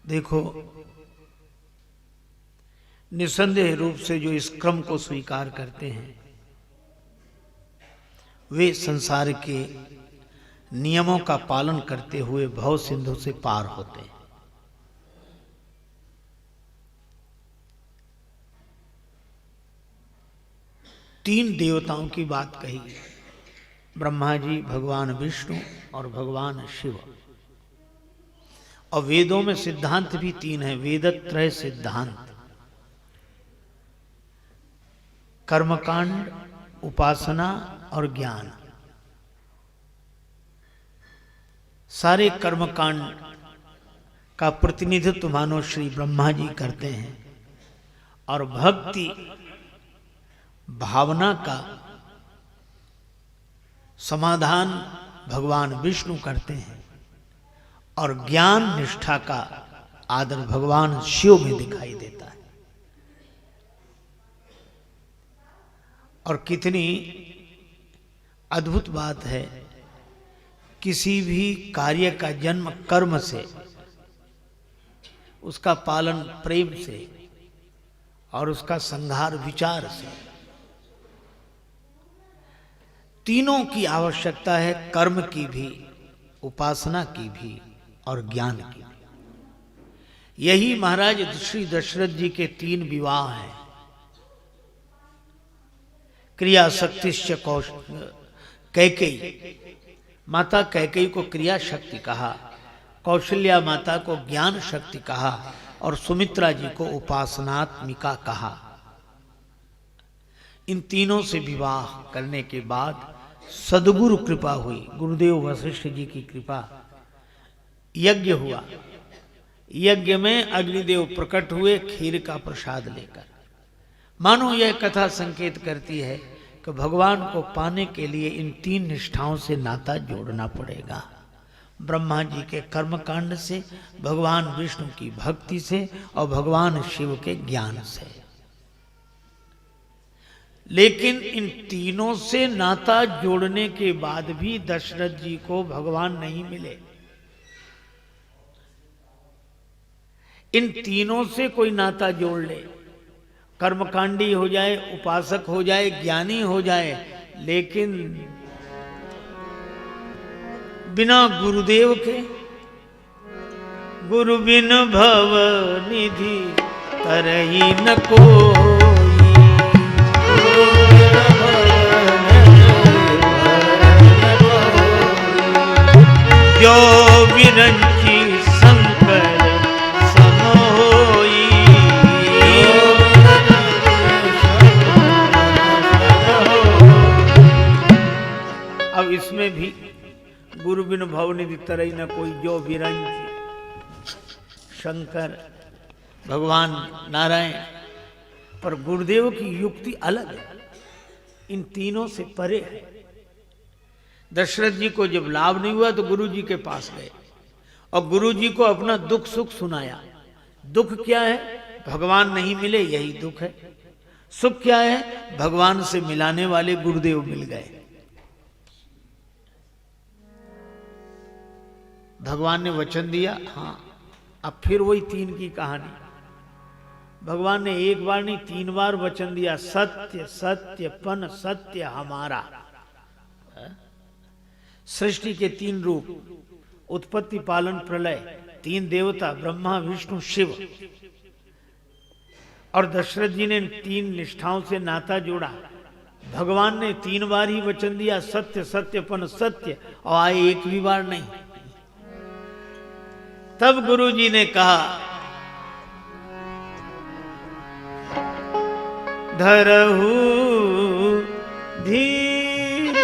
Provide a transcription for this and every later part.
देखो, निसंदेह रूप से जो इस क्रम को स्वीकार करते हैं वे संसार के नियमों का पालन करते हुए भव सिंधु से पार होते हैं। तीन देवताओं की बात कही, ब्रह्मा जी, भगवान विष्णु और भगवान शिव। और वेदों में सिद्धांत भी तीन है, वेदत्रय सिद्धांत, कर्मकांड, उपासना और ज्ञान। सारे कर्मकांड का प्रतिनिधित्व मानो श्री ब्रह्मा जी करते हैं और भक्ति भावना का समाधान भगवान विष्णु करते हैं और ज्ञान निष्ठा का आदर भगवान शिव में दिखाई देता है। और कितनी अद्भुत बात है, किसी भी कार्य का जन्म कर्म से, उसका पालन प्रेम से और उसका संहार विचार से। तीनों की आवश्यकता है, कर्म की भी, उपासना की भी और ज्ञान की भी। यही महाराज श्री दशरथ जी के तीन विवाह हैं। क्रिया शक्तिश्च कैकेयी, माता कैकेयी को क्रिया शक्ति कहा, कौशल्या माता को ज्ञान शक्ति कहा और सुमित्रा जी को उपासनात्मिका कहा। इन तीनों से विवाह करने के बाद सद्गुरु कृपा हुई, गुरुदेव वशिष्ठ जी की कृपा। यज्ञ हुआ, यज्ञ में अग्निदेव प्रकट हुए खीर का प्रसाद लेकर। मानो यह कथा संकेत करती है कि भगवान को पाने के लिए इन तीन निष्ठाओं से नाता जोड़ना पड़ेगा, ब्रह्मा जी के कर्मकांड से, भगवान विष्णु की भक्ति से और भगवान शिव के ज्ञान से। लेकिन इन तीनों से नाता जोड़ने के बाद भी दशरथ जी को भगवान नहीं मिले। इन तीनों से कोई नाता जोड़ ले, कर्मकांडी हो जाए, उपासक हो जाए, ज्ञानी हो जाए, लेकिन बिना गुरुदेव के, गुरु बिन भव निधि तरही न कोई, जो विरंची शंकर सम होई। अब इसमें भी गुरु बिन भवनिधि तरई न कोई, जो विरंची शंकर भगवान नारायण। पर गुरुदेव की युक्ति अलग है, इन तीनों से परे है। दशरथ जी को जब लाभ नहीं हुआ तो गुरु जी के पास गए और गुरु जी को अपना दुख सुख सुनाया। दुख क्या है? भगवान नहीं मिले, यही दुख है। सुख क्या है? भगवान से मिलाने वाले गुरुदेव मिल गए। भगवान ने वचन दिया, हाँ। अब फिर वही तीन की कहानी। भगवान ने एक बार नहीं, तीन बार वचन दिया, सत्य सत्य पन सत्य हमारा। सृष्टि के तीन रूप, उत्पत्ति पालन प्रलय, तीन देवता ब्रह्मा विष्णु शिव। और दशरथ जी ने तीन निष्ठाओं से नाता जोड़ा। भगवान ने तीन बार ही वचन दिया, सत्य सत्य पन सत्य, और आए एक भी बार नहीं। तब गुरु जी ने कहा, धरहु धीर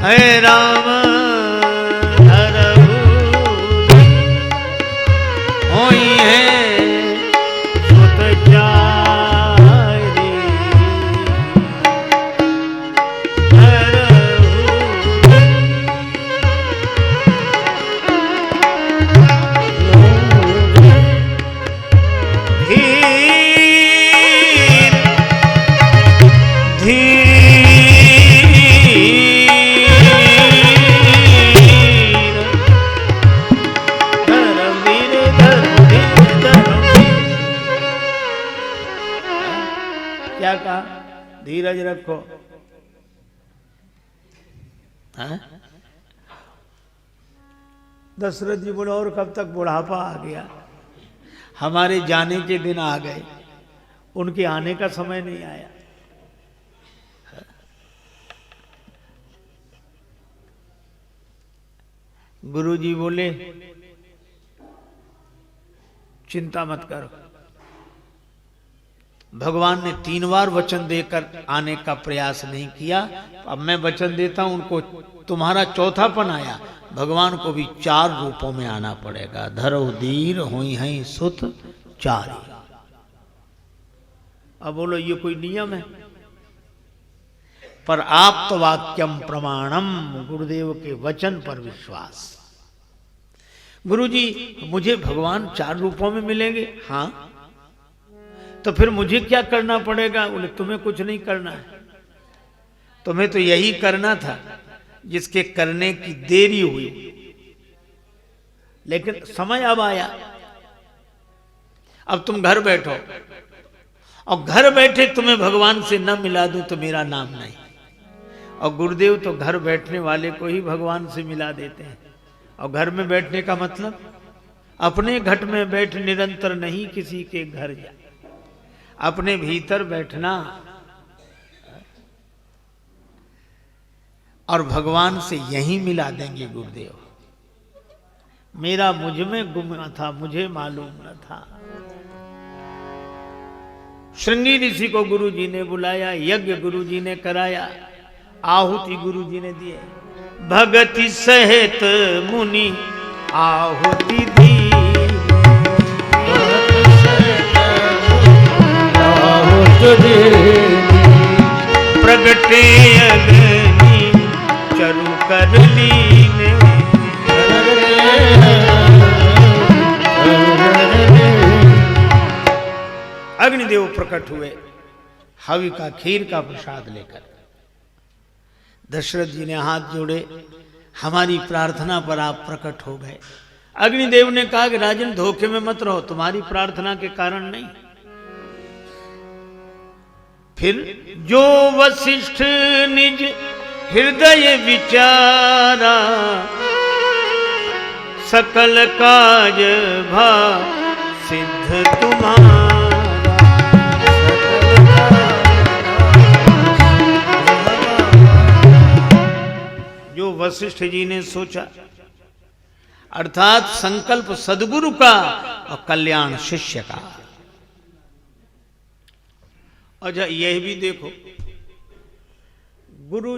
हे राम, धरहु होई है सुत चारी, धरहु धीर धीर धीरज रखो। हाँ? दशरथ जी बोले और कब तक बुढ़ापा आ गया, हमारे जाने के दिन आ गए, उनके आने का समय नहीं आया। गुरु जी बोले चिंता मत करो, भगवान ने 3 बार वचन देकर आने का प्रयास नहीं किया, अब मैं वचन देता हूं उनको, तुम्हारा चौथापन आया, भगवान को भी 4 रूपों में आना पड़ेगा। धरो धीर हुई हैं सुत चारी। अब बोलो ये कोई नियम है? पर आप तो वाक्यम प्रमाणम, गुरुदेव के वचन पर विश्वास। गुरुजी मुझे भगवान 4 रूपों में मिलेंगे? हाँ, तो फिर मुझे क्या करना पड़ेगा? बोले तुम्हें कुछ नहीं करना है, तुम्हें तो यही करना था जिसके करने की देरी हुई, लेकिन समय अब आया। अब तुम घर बैठो, और घर बैठे तुम्हें भगवान से न मिला दूं तो मेरा नाम नहीं। और गुरुदेव तो घर बैठने वाले को ही भगवान से मिला देते हैं। और घर में बैठने का मतलब अपने घट में बैठ निरंतर नहीं किसी के घर जा, अपने भीतर बैठना और भगवान से यही मिला देंगे गुरुदेव। मेरा मुझ में गुम था, मुझे मालूम न था। श्रृंगी ऋषि को गुरु जी ने बुलाया, यज्ञ गुरु जी ने कराया, आहुति गुरु जी ने दिए। भगति सहित मुनि आहुति दी, प्रगटे अग्नि चरु कर लीने। अग्निदेव प्रकट हुए हवि का खीर का प्रसाद लेकर। दशरथ जी ने हाथ जोड़े, हमारी प्रार्थना पर आप प्रकट हो गए। अग्निदेव ने कहा कि राजन धोखे में मत रहो, तुम्हारी प्रार्थना के कारण नहीं। फिर जो वशिष्ठ निज हृदय विचारा, सकल काज भा सिद्ध तुम्हारा। जो वशिष्ठ जी ने सोचा, अर्थात संकल्प सदगुरु का और कल्याण शिष्य का। अच्छा यह भी देखो, गुरु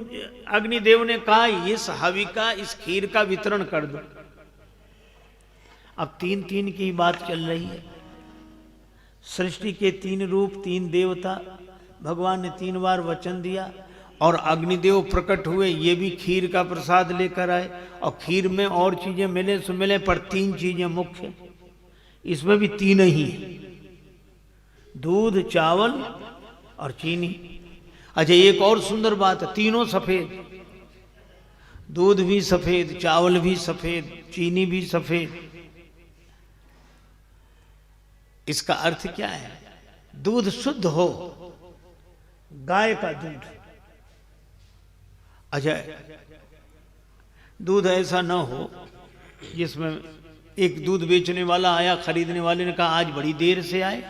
अग्निदेव ने कहा इस हवि का, इस खीर का वितरण कर दो। अब 3-3 की बात चल रही है। सृष्टि के 3 रूप, 3 देवता, भगवान ने 3 बार वचन दिया और अग्निदेव प्रकट हुए, ये भी खीर का प्रसाद लेकर आए। और खीर में और चीजें मिले सो मिले, पर 3 चीजें मुख्य, इसमें भी 3 ही है, दूध, चावल और चीनी। अच्छा एक और सुंदर बात है, तीनों सफेद, दूध भी सफेद, चावल भी सफेद, चीनी भी सफेद। इसका अर्थ क्या है? दूध शुद्ध हो, गाय का दूध। अच्छा दूध ऐसा ना हो जिसमें एक दूध बेचने वाला आया, खरीदने वाले ने कहा आज बड़ी देर से आए।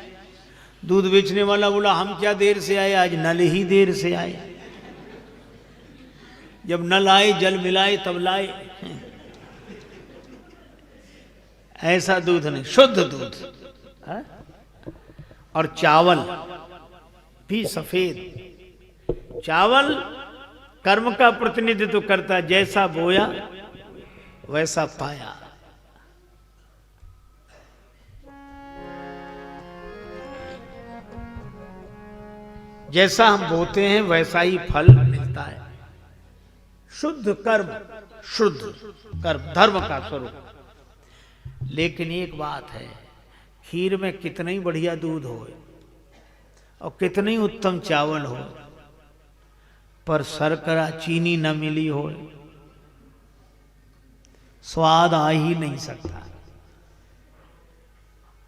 दूध बेचने वाला बोला हम क्या देर से आए, आज नल ही देर से आए। जब नल आए जल मिलाए तब लाए। ऐसा दूध नहीं, शुद्ध दूध। है? और चावल भी सफेद। चावल कर्म का प्रतिनिधित्व करता है, जैसा बोया वैसा पाया। जैसा हम बोते हैं वैसा ही फल मिलता है। शुद्ध कर्म, शुद्ध कर्म धर्म का स्वरूप। लेकिन एक बात है, खीर में कितना ही बढ़िया दूध हो और कितनी उत्तम चावल हो, पर शर्करा चीनी न मिली हो, स्वाद आ ही नहीं सकता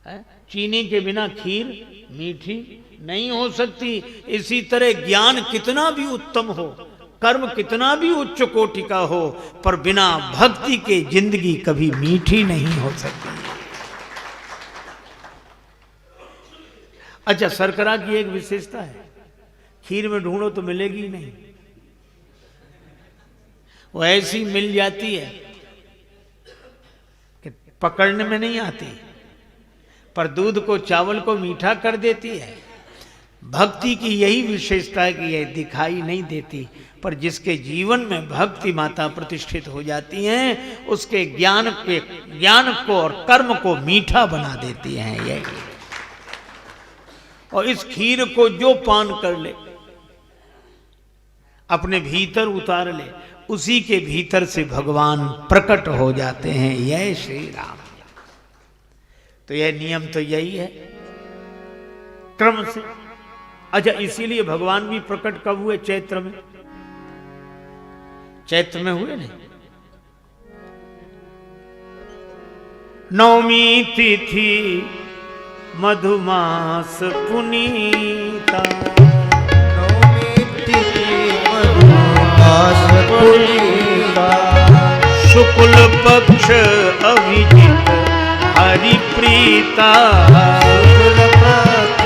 है। चीनी के बिना खीर मीठी नहीं हो सकती। इसी तरह ज्ञान कितना भी उत्तम हो, कर्म कितना भी उच्च कोटि का हो, पर बिना भक्ति के जिंदगी कभी मीठी नहीं हो सकती। अच्छा, शर्करा की एक विशेषता है, खीर में ढूंढो तो मिलेगी नहीं, वो ऐसी मिल जाती है कि पकड़ने में नहीं आती, पर दूध को चावल को मीठा कर देती है। भक्ति की यही विशेषता है कि यह दिखाई नहीं देती, पर जिसके जीवन में भक्ति माता प्रतिष्ठित हो जाती हैं, उसके ज्ञान को और कर्म को मीठा बना देती हैं यही। और इस खीर को जो पान कर ले, अपने भीतर उतार ले, उसी के भीतर से भगवान प्रकट हो जाते हैं। यह श्री राम। तो यह नियम तो यही है क्रम से। अच्छा, इसीलिए भगवान भी प्रकट कब हुए? चैत्र में। चैत्र में हुए नहीं। नवमी तिथि मधुमास पुनीता, नवमी तिथि मधुमास पुनीता, शुक्ल पक्ष अभिजित हरि प्रीता, शुक्ल पक्ष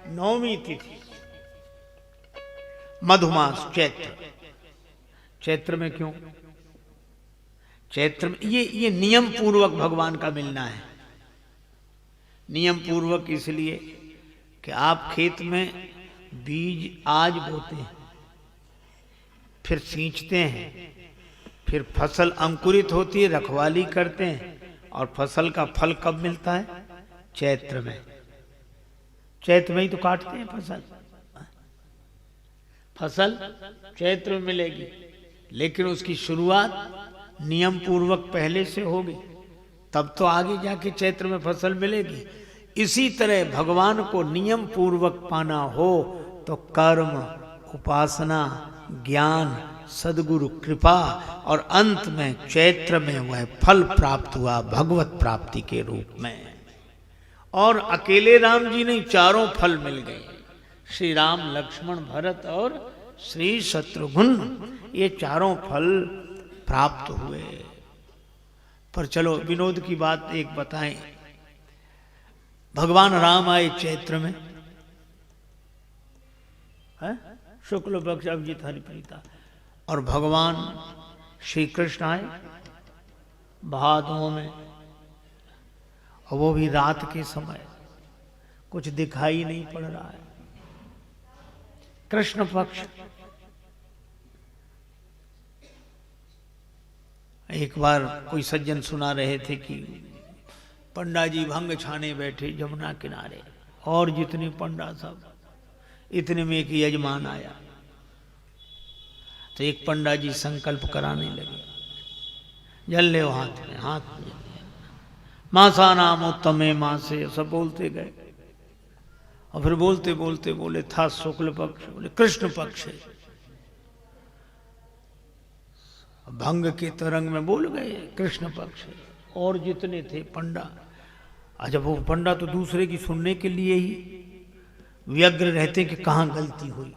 नवमी तिथि मधुमास चैत्र। चैत्र में क्यों? चैत्र में ये नियम पूर्वक भगवान का मिलना है। नियम पूर्वक इसलिए कि आप खेत में बीज आज बोते हैं, फिर सींचते हैं, फिर फसल अंकुरित होती है, रखवाली करते हैं, और फसल का फल कब मिलता है? चैत्र में। चैत्र में ही तो काटते हैं फसल। फसल चैत्र में मिलेगी, लेकिन उसकी शुरुआत नियम पूर्वक पहले से होगी, तब तो आगे जाके चैत्र में फसल मिलेगी। इसी तरह भगवान को नियम पूर्वक पाना हो तो कर्म, उपासना, ज्ञान, सद्गुरु कृपा, और अंत में चैत्र में वह फल प्राप्त हुआ भगवत प्राप्ति के रूप में। और अकेले राम जी नहीं, चारों फल मिल गए। श्री राम, लक्ष्मण, भरत और श्री शत्रुघ्न, ये चारों फल प्राप्त हुए। पर चलो विनोद की बात एक बताएं। भगवान राम आए चैत्र में, है शुक्ल पक्ष अभिजित हरिप्रीता, और भगवान श्री कृष्ण आए भादों में, और वो भी रात के समय, कुछ दिखाई नहीं पड़ रहा है। कृष्ण पक्ष। एक बार कोई सज्जन सुना रहे थे कि पंडा जी भंग छाने बैठे जमुना किनारे, और जितने पंडा सब, इतने में एक यजमान आया। तो एक पंडा जी संकल्प कराने लगे, जल ले हाथ में, हाथ में मासा नाम उत्तमे माँ से सब बोलते गए, और फिर बोलते बोलते बोले था शुक्ल पक्ष, बोले कृष्ण पक्ष है। भंग के तरंग में बोल गए कृष्ण पक्ष है। और जितने थे पंडा, जब वो पंडा तो दूसरे की सुनने के लिए ही व्यग्र रहते कि कहाँ गलती हुई।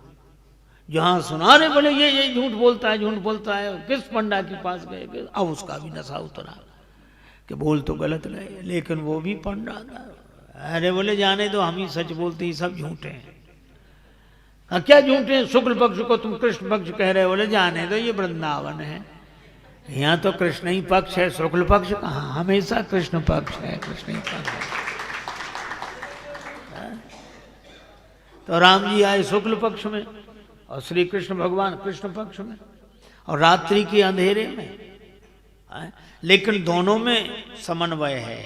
जहां सुना रहे बोले ये झूठ बोलता है, झूठ बोलता है, किस पंडा के पास गए? अब उसका भी नशा उतरा कि बोल तो गलत गए, लेकिन वो भी पंडा था। अरे बोले जाने दो, हम ही सच बोलते, ही सब झूठे हैं। क्या झूठे हैं? शुक्ल पक्ष को तुम कृष्ण पक्ष कह रहे हो। बोले जाने दो, ये वृंदावन है, यहाँ तो कृष्ण ही पक्ष है, शुक्ल पक्ष कहाँ? हमेशा कृष्ण पक्ष है, कृष्ण ही पक्ष है। तो राम जी आए शुक्ल पक्ष में, और श्री कृष्ण भगवान कृष्ण पक्ष में, और रात्रि के अंधेरे में। लेकिन दोनों में समन्वय है।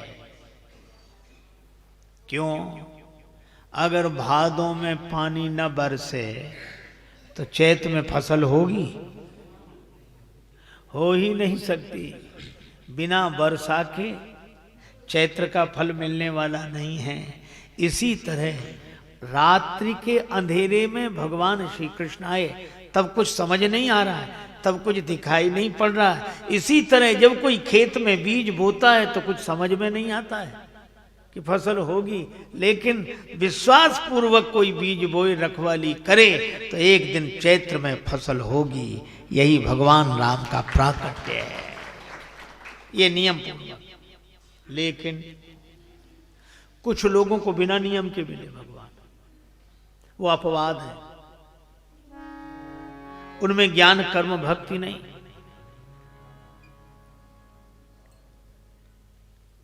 क्यों? अगर भादों में पानी न बरसे तो चैत में फसल होगी? हो ही नहीं सकती। बिना वर्षा के चैत्र का फल मिलने वाला नहीं है। इसी तरह रात्रि के अंधेरे में भगवान श्री कृष्ण आए तब कुछ समझ नहीं आ रहा है, तब कुछ दिखाई नहीं पड़ रहा है। इसी तरह जब कोई खेत में बीज बोता है तो कुछ समझ में नहीं आता है कि फसल होगी, लेकिन विश्वास पूर्वक कोई बीज बोए, रखवाली करे तो एक दिन चैत्र में फसल होगी। यही भगवान राम का प्राकट्य है, ये नियम पूर्वक। लेकिन कुछ लोगों को बिना नियम के मिले भगवान, वो अपवाद है। उनमें ज्ञान कर्म भक्ति नहीं।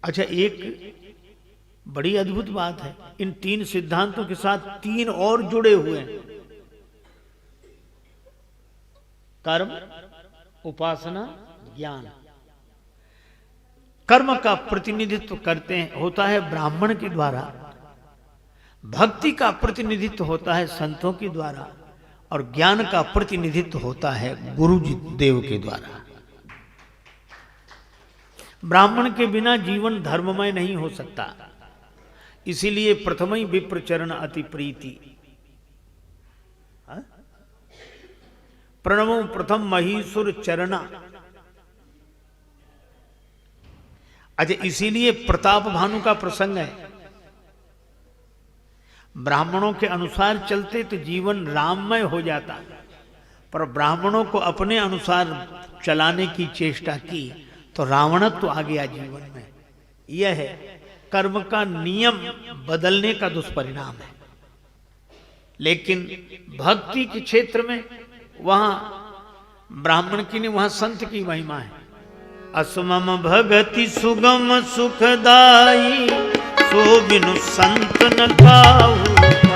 अच्छा, एक बड़ी अद्भुत बात है, इन 3 सिद्धांतों के साथ 3 और जुड़े हुए हैं। कर्म, उपासना, ज्ञान। कर्म का प्रतिनिधित्व करते हैं होता है ब्राह्मण के द्वारा, भक्ति का प्रतिनिधित्व होता है संतों के द्वारा, और ज्ञान का प्रतिनिधित्व होता है गुरु जी देव के द्वारा। ब्राह्मण के बिना जीवन धर्ममय नहीं हो सकता। इसीलिए प्रथम ही विप्र चरण अति प्रीति, प्रणवो प्रथम महीसुर चरणा। अच्छा, इसीलिए प्रताप भानु का प्रसंग है। ब्राह्मणों के अनुसार चलते तो जीवन राममय हो जाता, पर ब्राह्मणों को अपने अनुसार चलाने की चेष्टा की तो रावणत्व आ गया जीवन में। यह है कर्म का नियम बदलने का दुष्परिणाम है। लेकिन भक्ति के क्षेत्र में वहां ब्राह्मण की नहीं, वहां संत की महिमा है। असमम भगति सुगम सुखदाई, सो बिनु संत न काहू।